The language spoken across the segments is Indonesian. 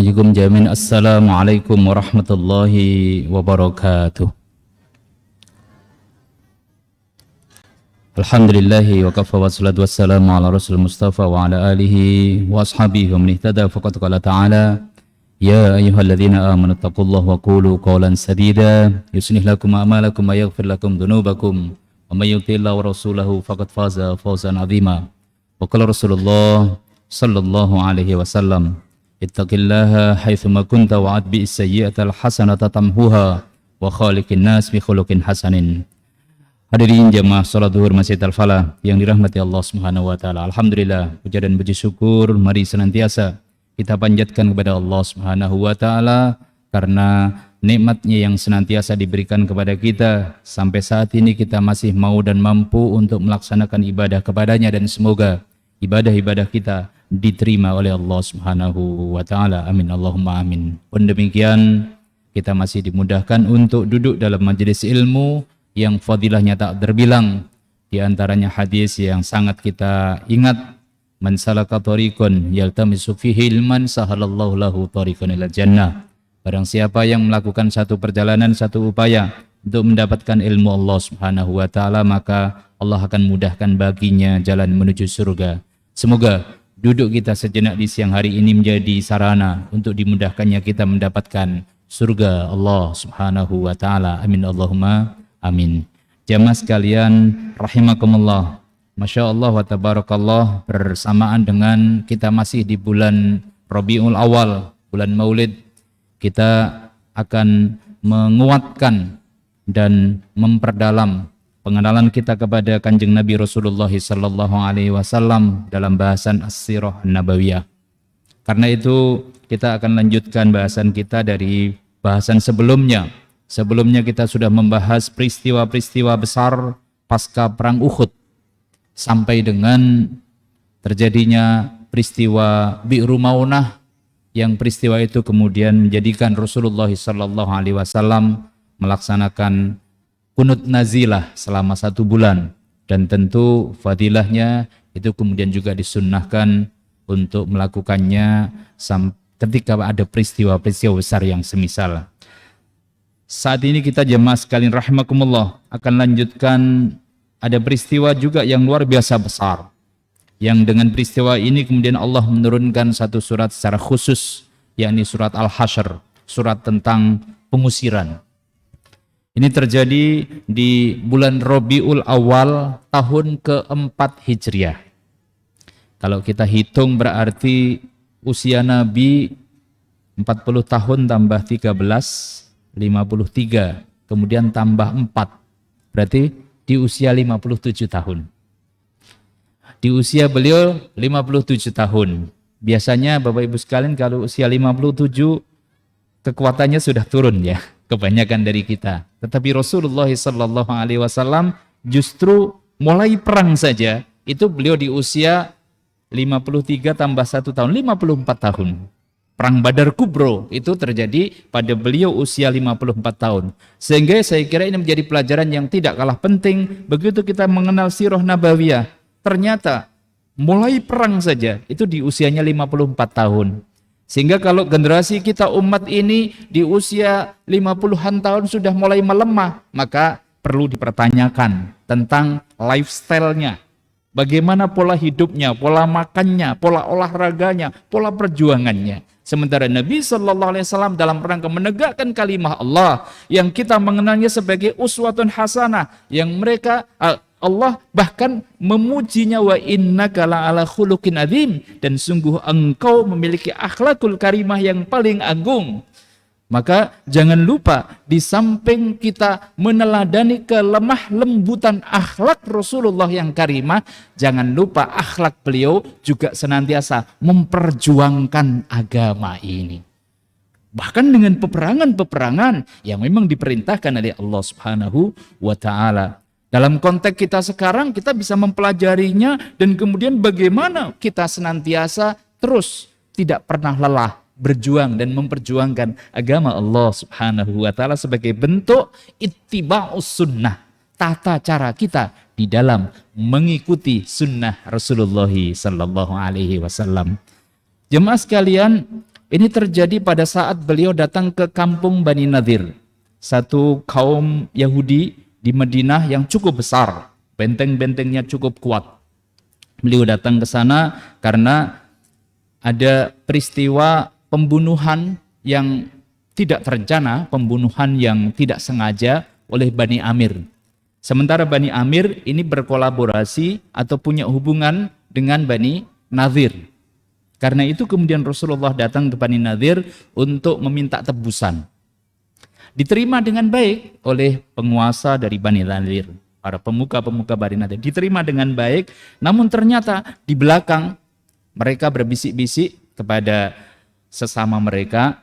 Ayyukum jamin. Assalamualaikum warahmatullahi wabarakatuh. Alhamdulillahi wa kafa wa salatu wassalamu ala rasul mustafa wa ala alihi wa ashabihi wa man ihtada faqad qala ta'ala ya ayyuhalladzina amanu taqullaha wa qulu qawlan sadida yuslih lakum a'malakum wa yaghfir lakum dhunubakum wa may yuti'illah wa rasulahu faqad faza fawzan 'azima. Wa qala Rasulullah sallallahu alaihi wasallam ittaqillaha haitsuma kunta wa atbi'is sayyi'atal hasanata tamhuha wa khaliqin nas bi khuluqin hasanin. Hadirin jamaah salat zuhur Masjid Al-Falah yang dirahmati Allah Subhanahu wa taala. Alhamdulillah, puja dan puji syukur mari senantiasa kita panjatkan kepada Allah Subhanahu wa taala karena nikmatnya yang senantiasa diberikan kepada kita sampai saat ini kita masih mau dan mampu untuk melaksanakan ibadah kepadanya, dan semoga ibadah-ibadah kita diterima oleh Allah Subhanahu wa taala. Amin Allahumma amin. Pun demikian kita masih dimudahkan untuk duduk dalam majelis ilmu yang fadilahnya tak terbilang. Di antaranya hadis yang sangat kita ingat, man salaka thariqan yaltamisu fihi ilman sahalallahu lahu thariqan ilal jannah. Barang siapa yang melakukan satu perjalanan, satu upaya untuk mendapatkan ilmu Allah Subhanahu wa taala, maka Allah akan mudahkan baginya jalan menuju surga. Semoga duduk kita sejenak di siang hari ini menjadi sarana untuk dimudahkannya kita mendapatkan surga Allah Subhanahu wa taala. Amin Allahumma amin. Jamaah sekalian rahimakumullah. Masya Allah wa tabarakallah, bersamaan dengan kita masih di bulan Rabiul Awal, bulan Maulid, kita akan menguatkan dan memperdalam pengenalan kita kepada Kanjeng Nabi Rasulullah sallallahu alaihi wasallam dalam bahasan As-Sirah Nabawiyah. Karena itu kita akan lanjutkan bahasan kita dari bahasan sebelumnya. Sebelumnya kita sudah membahas peristiwa-peristiwa besar pasca perang Uhud sampai dengan terjadinya peristiwa Bi'ru Maunah, yang peristiwa itu kemudian menjadikan Rasulullah sallallahu alaihi wasallam melaksanakan kunut nazilah selama 1 bulan, dan tentu fadilahnya itu kemudian juga disunnahkan untuk melakukannya ketika ada peristiwa-peristiwa besar yang semisal. Saat ini kita jemaah sekalian rahimakumullah akan lanjutkan, ada peristiwa juga yang luar biasa besar, yang dengan peristiwa ini kemudian Allah menurunkan satu surat secara khusus, yakni surat Al-Hasyr, surat tentang pengusiran. Ini terjadi di bulan Rabiul Awal tahun ke-4 Hijriah. Kalau kita hitung berarti usia Nabi 40 tahun tambah 13, 53, kemudian tambah 4, berarti di usia 57 tahun. Di usia beliau 57 tahun. Biasanya Bapak Ibu sekalian kalau usia 57 kekuatannya sudah turun ya, kebanyakan dari kita. Tetapi Rasulullah sallallahu alaihi wasallam justru mulai perang saja itu beliau di usia 53 tambah 1 tahun, 54 tahun. Perang Badar Kubro itu terjadi pada beliau usia 54 tahun. Sehingga saya kira ini menjadi pelajaran yang tidak kalah penting begitu kita mengenal sirah nabawiyah. Ternyata mulai perang saja itu di usianya 54 tahun. Sehingga kalau generasi kita umat ini di usia 50-an tahun sudah mulai melemah, maka perlu dipertanyakan tentang lifestyle-nya. Bagaimana pola hidupnya, pola makannya, pola olahraganya, pola perjuangannya. Sementara Nabi sallallahu alaihi wasallam dalam rangka menegakkan kalimah Allah yang kita mengenalnya sebagai uswatun hasanah, yang mereka Allah bahkan memujinya, wa innaka la'ala khuluqin adzim, dan sungguh engkau memiliki akhlakul karimah yang paling agung. Maka jangan lupa di samping kita meneladani kelemah lembutan akhlak Rasulullah yang karimah, jangan lupa akhlak beliau juga senantiasa memperjuangkan agama ini. Bahkan dengan peperangan-peperangan yang memang diperintahkan oleh Allah Subhanahu wa taala. Dalam konteks kita sekarang kita bisa mempelajarinya, dan kemudian bagaimana kita senantiasa terus tidak pernah lelah berjuang dan memperjuangkan agama Allah Subhanahu wa taala sebagai bentuk ittiba'us sunnah, tata cara kita di dalam mengikuti sunnah Rasulullah sallallahu alaihi wasallam. Jemaah sekalian, Ini terjadi pada saat beliau datang ke kampung Bani Nadir, satu kaum Yahudi di Madinah yang cukup besar, benteng-bentengnya cukup kuat. Beliau datang ke sana karena ada peristiwa pembunuhan yang tidak terencana, pembunuhan yang tidak sengaja oleh Bani Amir. Sementara Bani Amir ini berkolaborasi atau punya hubungan dengan Bani Nadir. Karena itu kemudian Rasulullah datang ke Bani Nadir untuk meminta tebusan. Diterima dengan baik oleh penguasa dari Bani Nadir, para pemuka-pemuka Bani Nadir. Diterima dengan baik, namun ternyata di belakang mereka berbisik-bisik kepada sesama mereka,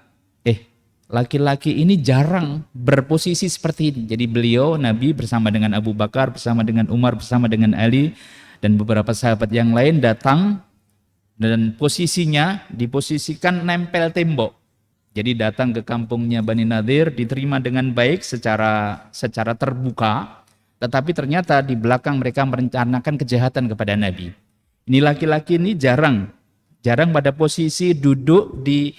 laki-laki ini jarang berposisi seperti ini. Jadi beliau, Nabi bersama dengan Abu Bakar, bersama dengan Umar, bersama dengan Ali, dan beberapa sahabat yang lain datang, dan posisinya diposisikan nempel tembok. Jadi datang ke kampungnya Bani Nadir, diterima dengan baik secara terbuka, tetapi ternyata di belakang mereka merencanakan kejahatan kepada Nabi. Ini laki-laki ini jarang pada posisi duduk di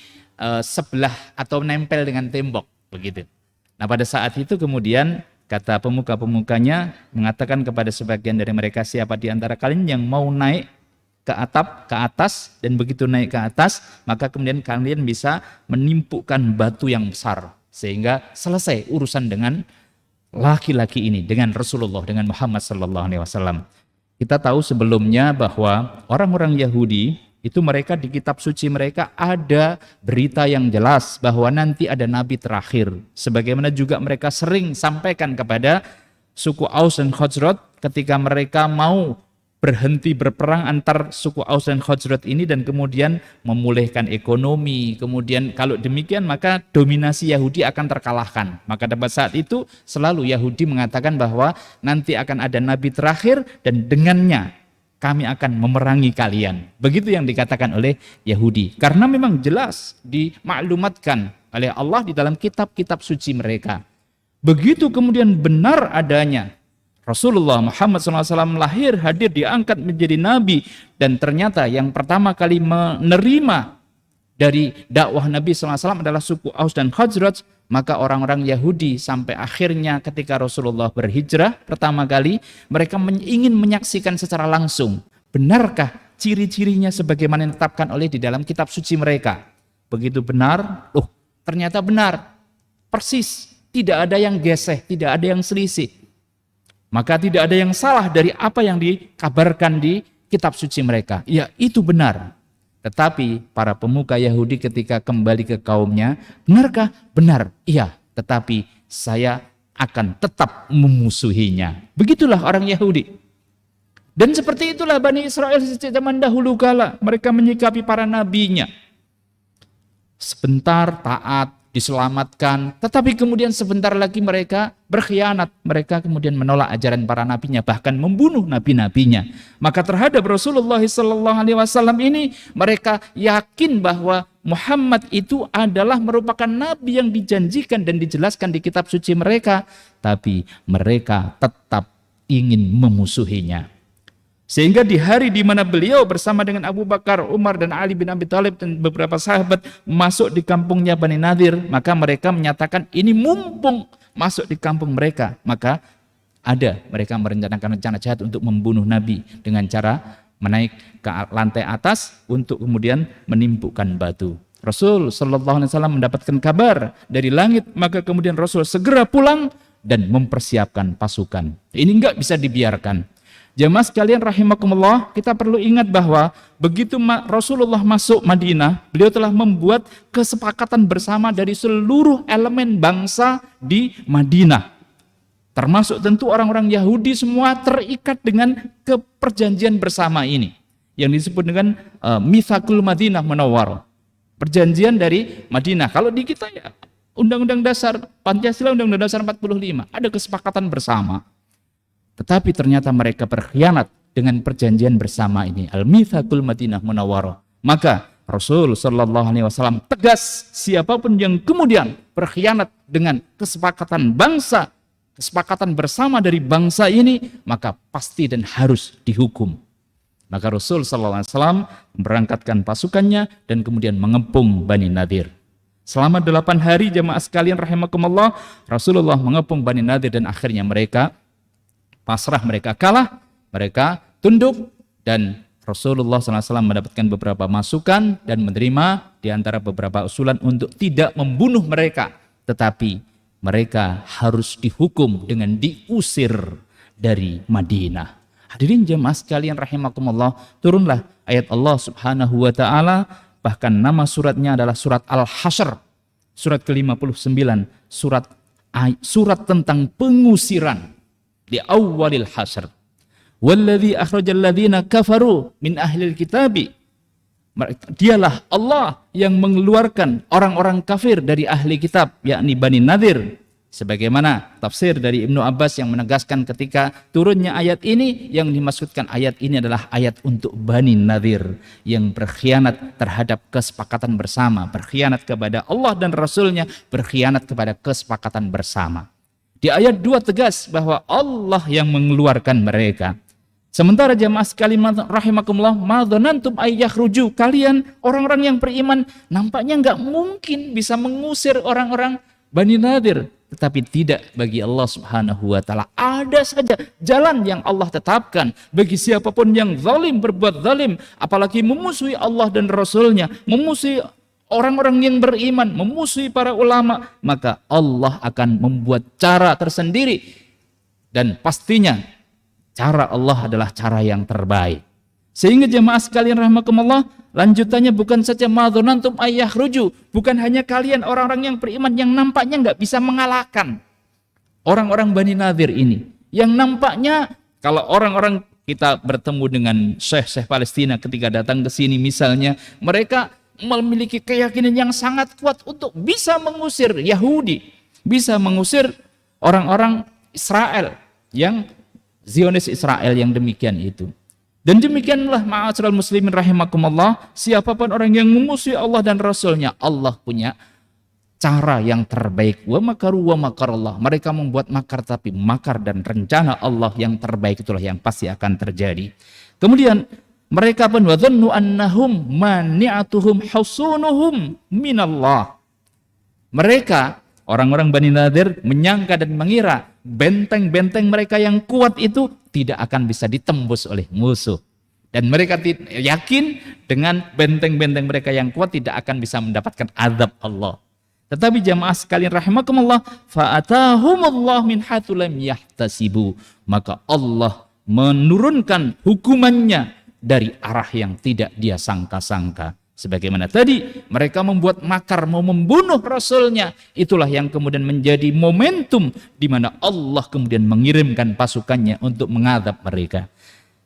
sebelah atau nempel dengan tembok, begitu. Nah, pada saat itu kemudian kata pemuka-pemukanya mengatakan kepada sebagian dari mereka, siapa di antara kalian yang mau naik ke atap, ke atas, dan begitu naik ke atas, maka kemudian kalian bisa menimpukkan batu yang besar, sehingga selesai urusan dengan laki-laki ini, dengan Rasulullah, dengan Muhammad SAW. Kita tahu sebelumnya bahwa orang-orang Yahudi, itu mereka di kitab suci mereka ada berita yang jelas bahwa nanti ada nabi terakhir. Sebagaimana juga mereka sering sampaikan kepada suku Aus dan Khazraj ketika mereka mau berhenti berperang antar suku Aus dan Khazraj ini dan kemudian memulihkan ekonomi. Kemudian kalau demikian maka dominasi Yahudi akan terkalahkan. Maka pada saat itu selalu Yahudi mengatakan bahwa nanti akan ada nabi terakhir dan dengannya kami akan memerangi kalian. Begitu yang dikatakan oleh Yahudi. Karena memang jelas dimaklumatkan oleh Allah di dalam kitab-kitab suci mereka. Begitu kemudian benar adanya Rasulullah Muhammad SAW lahir, hadir, diangkat menjadi nabi, dan ternyata yang pertama kali menerima dari dakwah Nabi SAW adalah suku Aus dan Khazraj, maka orang-orang Yahudi sampai akhirnya ketika Rasulullah berhijrah pertama kali, mereka ingin menyaksikan secara langsung, benarkah ciri-cirinya sebagaimana yang ditetapkan oleh di dalam kitab suci mereka. Begitu benar, ternyata benar, persis, tidak ada yang geseh, tidak ada yang selisih. Maka tidak ada yang salah dari apa yang dikabarkan di kitab suci mereka. Ya, itu benar. Tetapi para pemuka Yahudi ketika kembali ke kaumnya, benarkah? Benar. Iya, tetapi saya akan tetap memusuhinya. Begitulah orang Yahudi. Dan seperti itulah Bani Israel sejak zaman dahulu kala. Mereka menyikapi para nabinya. Sebentar taat, diselamatkan, tetapi kemudian sebentar lagi mereka berkhianat, mereka kemudian menolak ajaran para nabinya, bahkan membunuh nabi-nabinya. Maka terhadap Rasulullah SAW ini mereka yakin bahwa Muhammad itu adalah merupakan nabi yang dijanjikan dan dijelaskan di kitab suci mereka, tapi mereka tetap ingin memusuhinya. Sehingga di hari di mana beliau bersama dengan Abu Bakar, Umar, dan Ali bin Abi Thalib dan beberapa sahabat masuk di kampungnya Bani Nadir, maka mereka menyatakan ini mumpung masuk di kampung mereka, maka mereka merencanakan rencana jahat untuk membunuh Nabi dengan cara menaik ke lantai atas untuk kemudian menimpukkan batu. Rasul sallallahu alaihi wasallam mendapatkan kabar dari langit, maka kemudian Rasul segera pulang dan mempersiapkan pasukan. Ini enggak bisa dibiarkan. Jemaah sekalian rahimakumullah, kita perlu ingat bahwa begitu Rasulullah masuk Madinah, beliau telah membuat kesepakatan bersama dari seluruh elemen bangsa di Madinah. Termasuk tentu orang-orang Yahudi semua terikat dengan keperjanjian bersama ini. Yang disebut dengan Mitsaqul Madinah Munawwarah. Perjanjian dari Madinah. Kalau di kita ya Undang-Undang Dasar Pancasila, Undang-Undang Dasar 45, ada kesepakatan bersama. Tetapi ternyata mereka berkhianat dengan perjanjian bersama ini, Al-Mitsaqul Madinah Munawwarah. Maka Rasul sallallahu alaihi wasallam tegas, siapapun yang kemudian berkhianat dengan kesepakatan bangsa, kesepakatan bersama dari bangsa ini, maka pasti dan harus dihukum. Maka Rasul SAW memberangkatkan pasukannya dan kemudian mengepung Bani Nadir. Selama 8 hari jemaah sekalian rahimakumullah, Rasulullah mengepung Bani Nadir dan akhirnya mereka pasrah, mereka kalah, mereka tunduk, dan Rasulullah SAW mendapatkan beberapa masukan dan menerima di antara beberapa usulan untuk tidak membunuh mereka, tetapi mereka harus dihukum dengan diusir dari Madinah. Hadirin jemaah sekalian rahimakumullah, turunlah ayat Allah Subhanahu wa taala, bahkan nama suratnya adalah surat Al-Hasyr, surat ke-59, surat tentang pengusiran di awalil hasyr. Walladzi akhrajal ladzina kafaru min ahlil kitabi. Dialah Allah yang mengeluarkan orang-orang kafir dari ahli kitab, yakni Bani Nadir. Sebagaimana tafsir dari Ibnu Abbas yang menegaskan ketika turunnya ayat ini, yang dimaksudkan ayat ini adalah ayat untuk Bani Nadir yang berkhianat terhadap kesepakatan bersama, berkhianat kepada Allah dan Rasulnya, berkhianat kepada kesepakatan bersama. Di ayat 2 tegas bahwa Allah yang mengeluarkan mereka. Sementara jamaah sekalian rahimakumullah, madzanantum ayyakhruju, kalian orang-orang yang beriman nampaknya nggak mungkin bisa mengusir orang-orang Bani Nadir. Tetapi tidak bagi Allah Subhanahu wa taala. Ada saja jalan yang Allah tetapkan bagi siapapun yang zalim, berbuat zalim, apalagi memusuhi Allah dan Rasulnya, memusuhi orang-orang yang beriman, memusuhi para ulama, maka Allah akan membuat cara tersendiri, dan pastinya cara Allah adalah cara yang terbaik. Sehingga jemaah sekalian rahimakumullah, lanjutannya bukan saja madzanantum ayyakhruju, bukan hanya kalian orang-orang yang beriman yang nampaknya nggak bisa mengalahkan orang-orang Bani Nadir ini, yang nampaknya kalau orang-orang kita bertemu dengan syekh Palestina ketika datang ke sini misalnya, mereka memiliki keyakinan yang sangat kuat untuk bisa mengusir Yahudi, bisa mengusir orang-orang Israel, yang Zionis Israel yang demikian itu. Dan demikianlah ma'asyiral muslimin rahimakumullah, siapapun orang yang memusuhi Allah dan Rasulnya, Allah punya cara yang terbaik. Wa makaru wa makarallah. Mereka membuat makar, tapi makar dan rencana Allah yang terbaik itulah yang pasti akan terjadi. Kemudian mereka pun wadhannu annahum mani'atuhum husunuhum minallah. Mereka orang-orang Bani Nadir menyangka dan mengira benteng-benteng mereka yang kuat itu tidak akan bisa ditembus oleh musuh. Dan mereka yakin dengan benteng-benteng mereka yang kuat tidak akan bisa mendapatkan azab Allah. Tetapi jamaah sekalian rahimakumullah, fa'atahumullah min haitsu lam yahtasibu. Maka Allah menurunkan hukumannya dari arah yang tidak dia sangka-sangka. Sebagaimana tadi mereka membuat makar mau membunuh Rasulnya, itulah yang kemudian menjadi momentum di mana Allah kemudian mengirimkan pasukannya untuk mengadab mereka.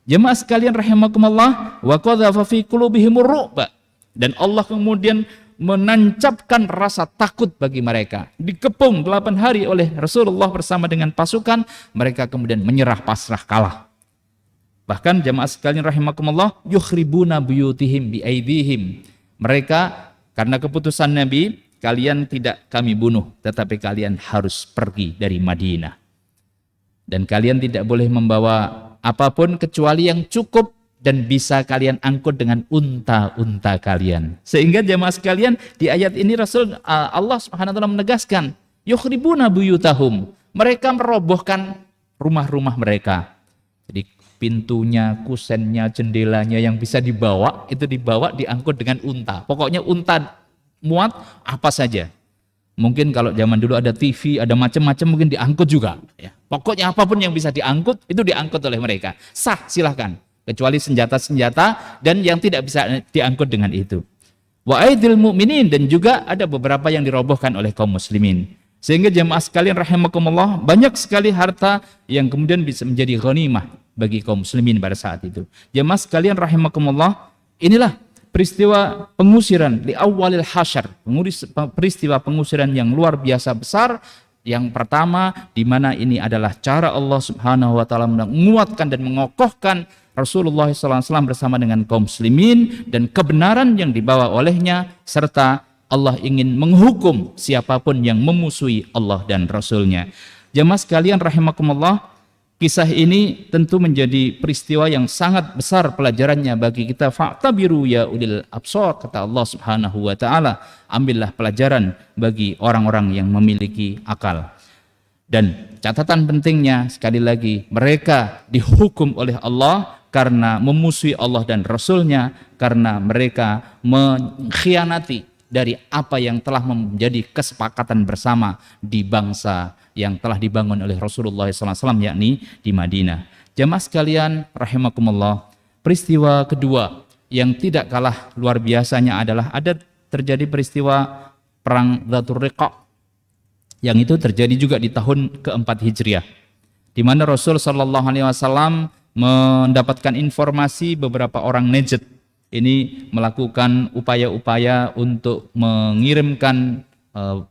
Jemaah sekalian rahimakumullah, wa qadhafa fi qulubihimur ru'ba, dan Allah kemudian menancapkan rasa takut bagi mereka. Dikepung 8 hari oleh Rasulullah bersama dengan pasukan, mereka kemudian menyerah, pasrah, kalah. Bahkan jamaah sekalian rahimakumullah, yukhribuna buyutihim biaidihim. Mereka karena keputusan Nabi, kalian tidak kami bunuh, tetapi kalian harus pergi dari Madinah. Dan kalian tidak boleh membawa apapun kecuali yang cukup dan bisa kalian angkut dengan unta-unta kalian. Sehingga jamaah sekalian, di ayat ini Rasul Allah Subhanahu wa taala menegaskan, yukhribuna buyutahum. Mereka merobohkan rumah-rumah mereka. Jadi pintunya, kusennya, jendelanya yang bisa dibawa, itu dibawa, diangkut dengan unta. Pokoknya unta muat apa saja. Mungkin kalau zaman dulu ada TV, ada macam-macam, mungkin diangkut juga. Ya. Pokoknya apapun yang bisa diangkut, itu diangkut oleh mereka. Sah, silahkan. Kecuali senjata-senjata dan yang tidak bisa diangkut dengan itu. Wa aidil mu'minin, dan juga ada beberapa yang dirobohkan oleh kaum muslimin. Sehingga jemaah sekalian rahimakumullah, banyak sekali harta yang kemudian bisa menjadi ghanimah bagi kaum muslimin pada saat itu. Jemaah sekalian rahimakumullah, inilah peristiwa pengusiran di awalil hasyr, peristiwa pengusiran yang luar biasa besar. Yang pertama, di mana ini adalah cara Allah Subhanahu wa taala menguatkan dan mengokohkan Rasulullah SAW bersama dengan kaum muslimin dan kebenaran yang dibawa olehnya, serta Allah ingin menghukum siapapun yang memusuhi Allah dan Rasulnya. Jemaah sekalian rahimakumullah, Kisah ini tentu menjadi peristiwa yang sangat besar pelajarannya bagi kita. Fa'tabiru ya ulil absar, kata Allah Subhanahu wa taala, ambillah pelajaran bagi orang-orang yang memiliki akal. Dan catatan pentingnya sekali lagi, mereka dihukum oleh Allah karena memusuhi Allah dan Rasul-Nya, karena mereka mengkhianati dari apa yang telah menjadi kesepakatan bersama di bangsa yang telah dibangun oleh Rasulullah SAW, yakni di Madinah. Jamaah sekalian rahimakumullah, peristiwa kedua yang tidak kalah luar biasanya adalah ada terjadi peristiwa perang Dzatur Riqa, yang itu terjadi juga di tahun keempat Hijriah, di mana Rasul SAW mendapatkan informasi beberapa orang Najd ini melakukan upaya-upaya untuk mengirimkan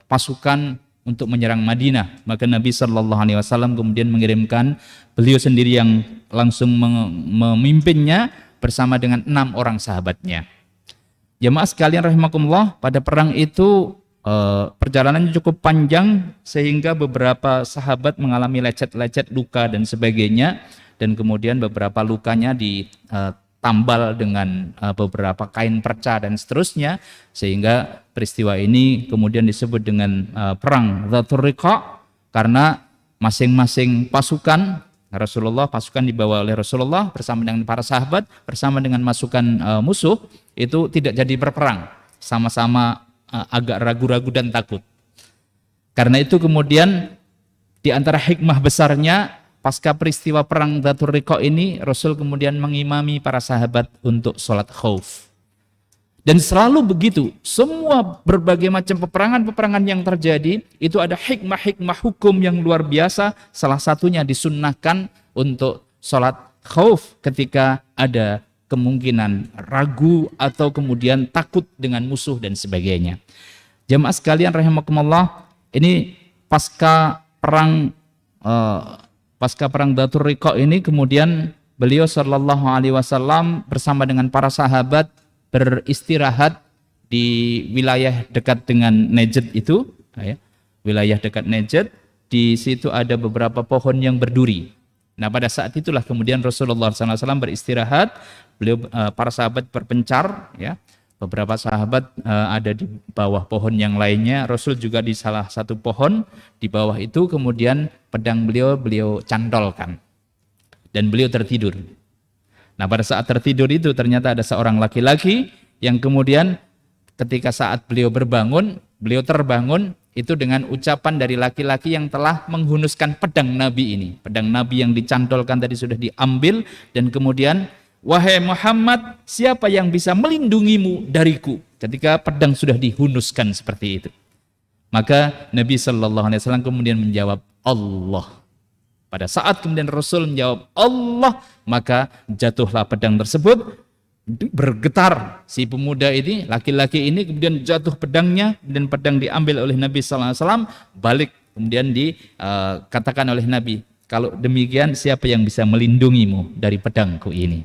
pasukan untuk menyerang Madinah. Maka Nabi SAW kemudian mengirimkan beliau sendiri yang langsung memimpinnya bersama dengan 6 orang sahabatnya. Jamaah sekalian rahimakumullah, pada perang itu perjalanannya cukup panjang sehingga beberapa sahabat mengalami lecet-lecet, luka dan sebagainya, dan kemudian beberapa lukanya ditambal dengan beberapa kain perca dan seterusnya, sehingga peristiwa ini kemudian disebut dengan perang Dzatur Riqa, karena masing-masing pasukan Rasulullah, pasukan dibawa oleh Rasulullah bersama dengan para sahabat, bersama dengan masukan musuh, itu tidak jadi berperang, sama-sama agak ragu-ragu dan takut. Karena itu kemudian di antara hikmah besarnya pasca peristiwa perang Dzatur Riqa ini, Rasul kemudian mengimami para sahabat untuk sholat khauf. Dan selalu begitu, semua berbagai macam peperangan-peperangan yang terjadi itu ada hikmah-hikmah hukum yang luar biasa. Salah satunya disunnahkan untuk sholat khauf ketika ada kemungkinan ragu atau kemudian takut dengan musuh dan sebagainya. Jamaah sekalian rahimakumullah, ini pasca perang Dzatur Riqa ini kemudian beliau sallallahu alaihi wasallam bersama dengan para sahabat beristirahat di wilayah dekat dengan Najd itu, wilayah dekat Najd. Di situ ada beberapa pohon yang berduri. Nah, pada saat itulah kemudian Rasulullah SAW beristirahat. Beliau, para sahabat berpencar, ya. Beberapa sahabat ada di bawah pohon yang lainnya. Rasul juga di salah satu pohon di bawah itu. Kemudian pedang beliau cantolkan dan beliau tertidur. Nah, pada saat tertidur itu ternyata ada seorang laki-laki yang kemudian ketika saat beliau berbangun, beliau terbangun itu dengan ucapan dari laki-laki yang telah menghunuskan pedang Nabi ini. Pedang Nabi yang dicantolkan tadi sudah diambil, dan kemudian, wahai Muhammad, siapa yang bisa melindungimu dariku? Ketika pedang sudah dihunuskan seperti itu. Maka Nabi SAW kemudian menjawab, Allah. Pada saat kemudian Rasul menjawab Allah, maka jatuhlah pedang tersebut, bergetar si pemuda ini, laki-laki ini, kemudian jatuh pedangnya, dan pedang diambil oleh Nabi SAW, balik kemudian dikatakan oleh Nabi, kalau demikian siapa yang bisa melindungimu dari pedangku ini?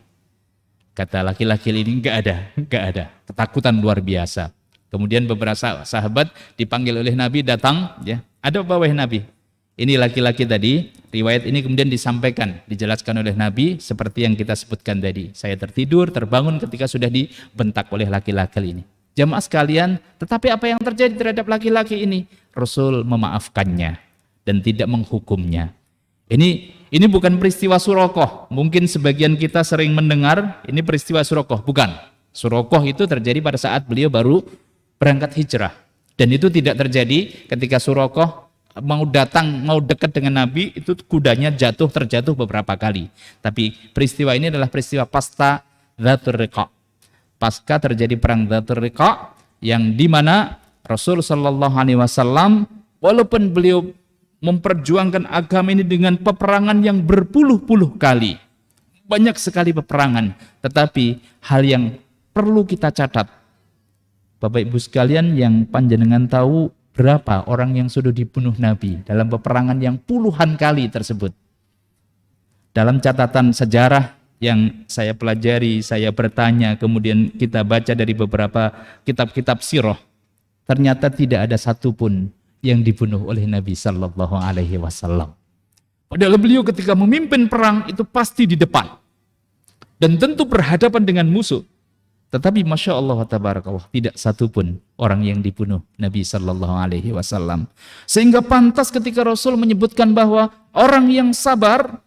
Kata laki-laki ini, enggak ada, ketakutan luar biasa. Kemudian beberapa sahabat dipanggil oleh Nabi, datang, ya, ada apa wahai Nabi? Ini laki-laki tadi, riwayat ini kemudian disampaikan, dijelaskan oleh Nabi seperti yang kita sebutkan tadi. Saya tertidur, terbangun ketika sudah dibentak oleh laki-laki ini. Jamaah sekalian, tetapi apa yang terjadi terhadap laki-laki ini? Rasul memaafkannya dan tidak menghukumnya. Ini bukan peristiwa Suraqah. Mungkin sebagian kita sering mendengar ini peristiwa Suraqah. Bukan. Suraqah itu terjadi pada saat beliau baru berangkat hijrah. Dan itu tidak terjadi ketika Suraqah mau dekat dengan Nabi, itu kudanya terjatuh beberapa kali. Tapi peristiwa ini adalah peristiwa pasca Dzatur Riqa. Pasca terjadi perang Dzatur Riqa, yang dimana Rasul Shallallahu Alaihi Wasallam walaupun beliau memperjuangkan agama ini dengan peperangan yang berpuluh-puluh kali, banyak sekali peperangan, tetapi hal yang perlu kita catat, Bapak Ibu sekalian, yang panjenengan tahu berapa orang yang sudah dibunuh Nabi dalam peperangan yang puluhan kali tersebut. Dalam catatan sejarah yang saya pelajari, saya bertanya, kemudian kita baca dari beberapa kitab-kitab sirah, ternyata tidak ada satupun yang dibunuh oleh Nabi Sallallahu Alaihi Wasallam. Padahal beliau ketika memimpin perang itu pasti di depan. Dan tentu berhadapan dengan musuh. Tetapi Masya Allah tabarakallah, tidak satupun orang yang dibunuh Nabi Sallallahu Alaihi Wasallam. Sehingga pantas ketika Rasul menyebutkan bahwa orang yang sabar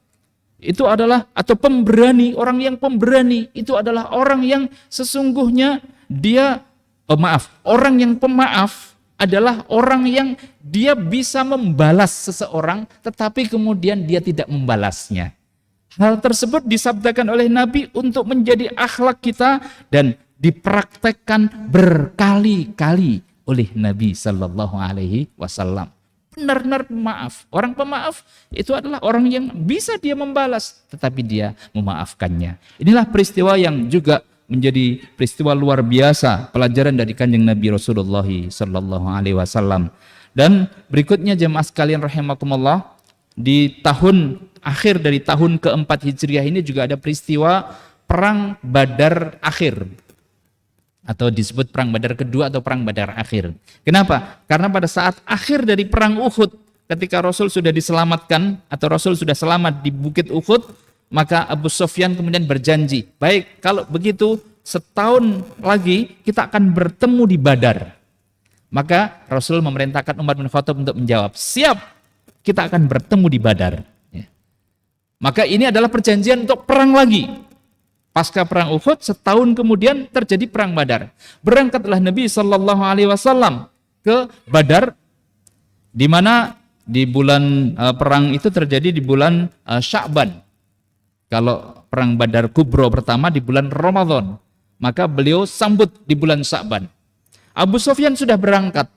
itu adalah, atau pemberani, orang yang pemberani itu adalah orang yang sesungguhnya dia, orang yang pemaaf adalah orang yang dia bisa membalas seseorang tetapi kemudian dia tidak membalasnya. Hal tersebut disabdakan oleh Nabi untuk menjadi akhlak kita dan dipraktekkan berkali-kali oleh Nabi Sallallahu Alaihi Wasallam. Benar-benar pemaaf. Orang pemaaf itu adalah orang yang bisa dia membalas, tetapi dia memaafkannya. Inilah peristiwa yang juga menjadi peristiwa luar biasa, pelajaran dari kanjeng Nabi Rasulullah Sallallahu Alaihi Wasallam. Dan berikutnya jemaah sekalian rahimakumullah, di tahun akhir dari tahun keempat Hijriah ini juga ada peristiwa Perang Badar Akhir, atau disebut Perang Badar Kedua atau Perang Badar Akhir. Kenapa? Karena pada saat akhir dari Perang Uhud, ketika Rasul sudah diselamatkan atau Rasul sudah selamat di Bukit Uhud, maka Abu Sufyan kemudian berjanji, baik kalau begitu setahun lagi kita akan bertemu di Badar. Maka Rasul memerintahkan Umar bin Khattab untuk menjawab, siap, kita akan bertemu di Badar. Maka ini adalah perjanjian untuk perang lagi. Pasca perang Uhud, setahun kemudian terjadi perang Badar. Berangkatlah Nabi Sallallahu Alaihi Wasallam ke Badar, di mana di bulan perang itu terjadi di bulan Sya'ban. Kalau perang Badar Kubro pertama di bulan Ramadan, maka beliau sambut di bulan Sya'ban. Abu Sufyan sudah berangkat.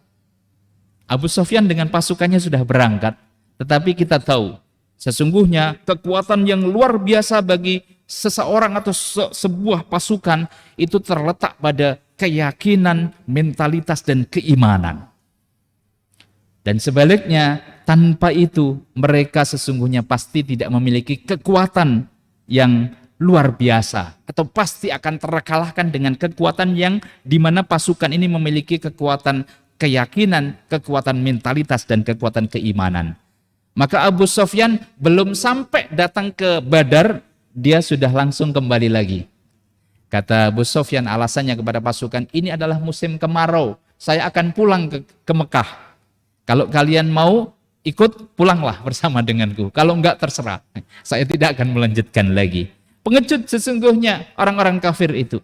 Abu Sufyan dengan pasukannya sudah berangkat. Tetapi kita tahu, sesungguhnya kekuatan yang luar biasa bagi seseorang atau sebuah pasukan itu terletak pada keyakinan, mentalitas, dan keimanan. Dan sebaliknya, tanpa itu mereka sesungguhnya pasti tidak memiliki kekuatan yang luar biasa, atau pasti akan terkalahkan dengan kekuatan yang dimana pasukan ini memiliki kekuatan keyakinan, kekuatan mentalitas, dan kekuatan keimanan. Maka Abu Sufyan belum sampai datang ke Badar, dia sudah langsung kembali lagi. Kata Abu Sufyan alasannya kepada pasukan, ini adalah musim kemarau, saya akan pulang ke Mekah. Kalau kalian mau ikut, pulanglah bersama denganku. Kalau enggak, terserah, saya tidak akan melanjutkan lagi. Pengecut sesungguhnya orang-orang kafir itu.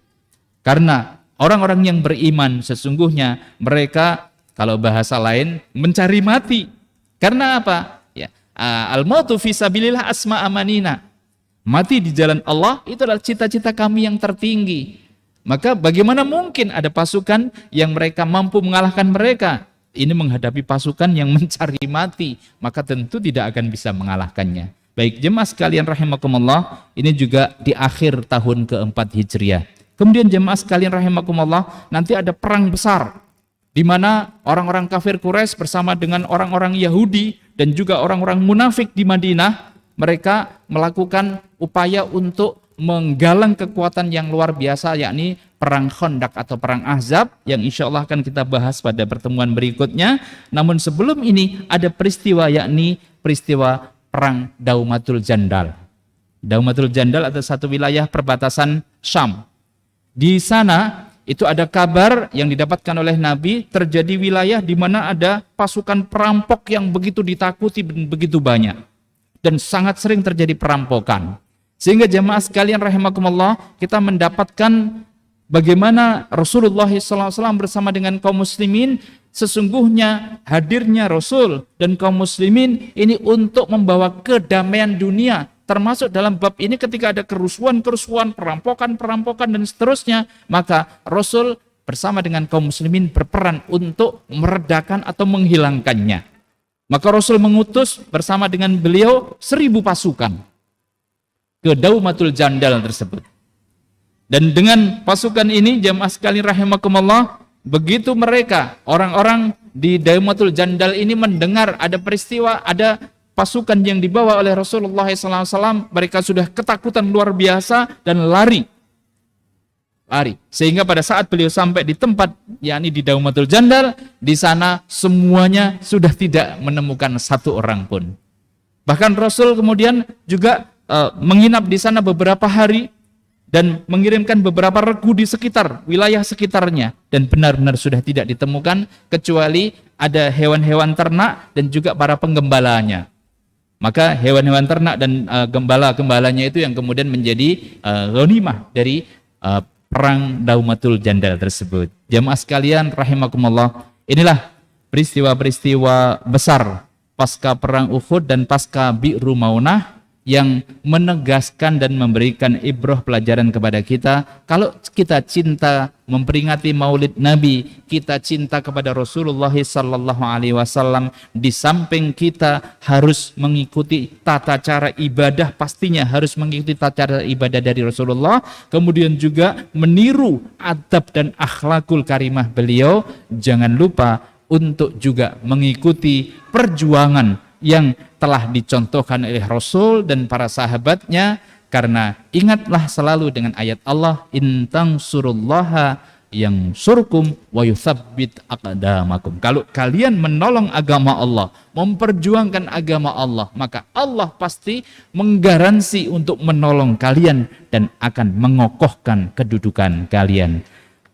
Karena orang-orang yang beriman sesungguhnya mereka, kalau bahasa lain, mencari mati. Karena apa? Al-mautu fi sabilillah asma amanina. Mati di jalan Allah itu adalah cita-cita kami yang tertinggi. Maka bagaimana mungkin ada pasukan yang mereka mampu mengalahkan mereka? Ini menghadapi pasukan yang mencari mati, maka tentu tidak akan bisa mengalahkannya. Baik jemaah sekalian rahimakumullah, ini juga di akhir tahun keempat Hijriah. Kemudian jemaah sekalian rahimakumullah, nanti ada perang besar di mana orang-orang kafir Quraisy bersama dengan orang-orang Yahudi dan juga orang-orang munafik di Madinah, mereka melakukan upaya untuk menggalang kekuatan yang luar biasa, yakni perang Khandaq atau perang Ahzab, yang insya Allah akan kita bahas pada pertemuan berikutnya. Namun sebelum ini ada peristiwa, yakni peristiwa perang Daumatul Jandal. Daumatul Jandal adalah satu wilayah perbatasan Syam. Di sana itu ada kabar yang didapatkan oleh Nabi, terjadi wilayah di mana ada pasukan perampok yang begitu ditakuti dan begitu banyak. Dan sangat sering terjadi perampokan. Sehingga jemaah sekalian rahimakumullah, kita mendapatkan bagaimana Rasulullah SAW bersama dengan kaum muslimin, sesungguhnya hadirnya Rasul dan kaum muslimin ini untuk membawa kedamaian dunia. Termasuk dalam bab ini ketika ada kerusuhan-kerusuhan, perampokan-perampokan dan seterusnya, maka Rasul bersama dengan kaum muslimin berperan untuk meredakan atau menghilangkannya. Maka Rasul mengutus bersama dengan beliau 1000 pasukan ke Daumatul Jandal tersebut. Dan dengan pasukan ini jamaah sekalian rahimakumullah, begitu mereka orang-orang di Daumatul Jandal ini mendengar ada peristiwa, ada pasukan yang dibawa oleh Rasulullah SAW, mereka sudah ketakutan luar biasa dan lari. Sehingga pada saat beliau sampai di tempat, yakni di Daumatul Jandal, di sana semuanya sudah tidak menemukan satu orang pun. Bahkan Rasul kemudian juga menginap di sana beberapa hari dan mengirimkan beberapa regu di sekitar wilayah sekitarnya, dan benar-benar sudah tidak ditemukan kecuali ada hewan-hewan ternak dan juga para penggembalanya. Maka hewan-hewan ternak dan gembala-gembalanya itu yang kemudian menjadi ghanimah dari perang Daumatul Jandal tersebut. Jamaah sekalian rahimakumullah, inilah peristiwa-peristiwa besar pasca perang Uhud dan pasca Bi'ru Maunah yang menegaskan dan memberikan ibrah pelajaran kepada kita. Kalau kita cinta memperingati Maulid Nabi, kita cinta kepada Rasulullah sallallahu alaihi wasallam, di samping kita harus mengikuti tata cara ibadah, pastinya harus mengikuti tata cara ibadah dari Rasulullah, kemudian juga meniru adab dan akhlakul karimah beliau. Jangan lupa untuk juga mengikuti perjuangan yang telah dicontohkan oleh Rasul dan para sahabatnya, karena ingatlah selalu dengan ayat Allah, in tansurullaha yang surkum wa yuthabbit aqdamakum. Kalau kalian menolong agama Allah, memperjuangkan agama Allah, maka Allah pasti menggaransi untuk menolong kalian dan akan mengokohkan kedudukan kalian.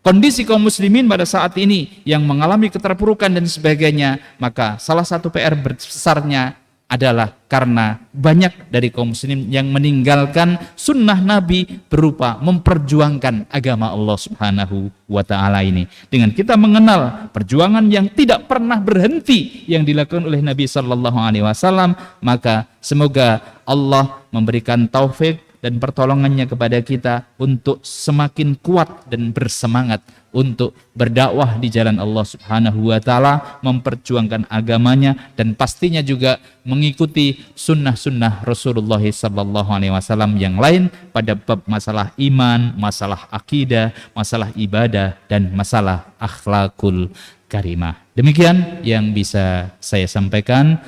Kondisi kaum muslimin pada saat ini yang mengalami keterpurukan dan sebagainya, maka salah satu PR besarnya adalah karena banyak dari kaum muslimin yang meninggalkan sunnah Nabi berupa memperjuangkan agama Allah Subhanahu wa ta'ala ini. Dengan kita mengenal perjuangan yang tidak pernah berhenti yang dilakukan oleh Nabi Sallallahu Alaihi Wasallam, maka semoga Allah memberikan taufik dan pertolongannya kepada kita untuk semakin kuat dan bersemangat untuk berdakwah di jalan Allah Subhanahu wa ta'ala, memperjuangkan agamanya, dan pastinya juga mengikuti sunnah-sunnah Rasulullah sallallahu alaihi wasallam yang lain pada bab masalah iman, masalah akidah, masalah ibadah, dan masalah akhlakul karimah. Demikian yang bisa saya sampaikan.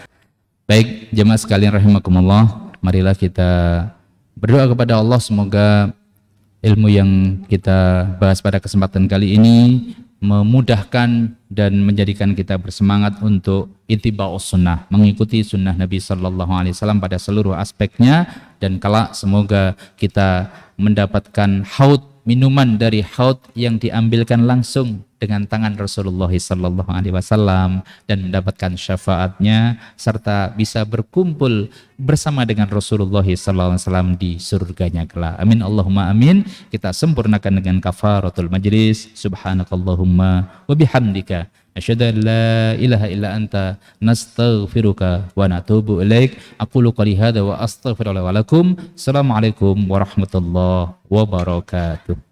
Baik, jemaah sekalian rahimakumullah, marilah kita berdoa kepada Allah, semoga ilmu yang kita bahas pada kesempatan kali ini memudahkan dan menjadikan kita bersemangat untuk ittiba'us sunnah, mengikuti sunnah Nabi Sallallahu Alaihi Wasallam pada seluruh aspeknya, dan kelak semoga kita mendapatkan haud, minuman dari haud yang diambilkan langsung dengan tangan Rasulullah Sallallahu Alaihi Wasallam, dan mendapatkan syafaatnya serta bisa berkumpul bersama dengan Rasulullah Sallallahu Alaihi Wasallam di surganya kelak. Amin Allahumma amin. Kita sempurnakan dengan kafaratul majlis. Subhanakallahumma wa bihamdika asyhadu an la ilaha illa anta nastaghfiruka wa natubu ilaik. Aqulu qouli hadza wa astaghfirullah wa lakum. Assalamualaikum warahmatullahi wabarakatuh.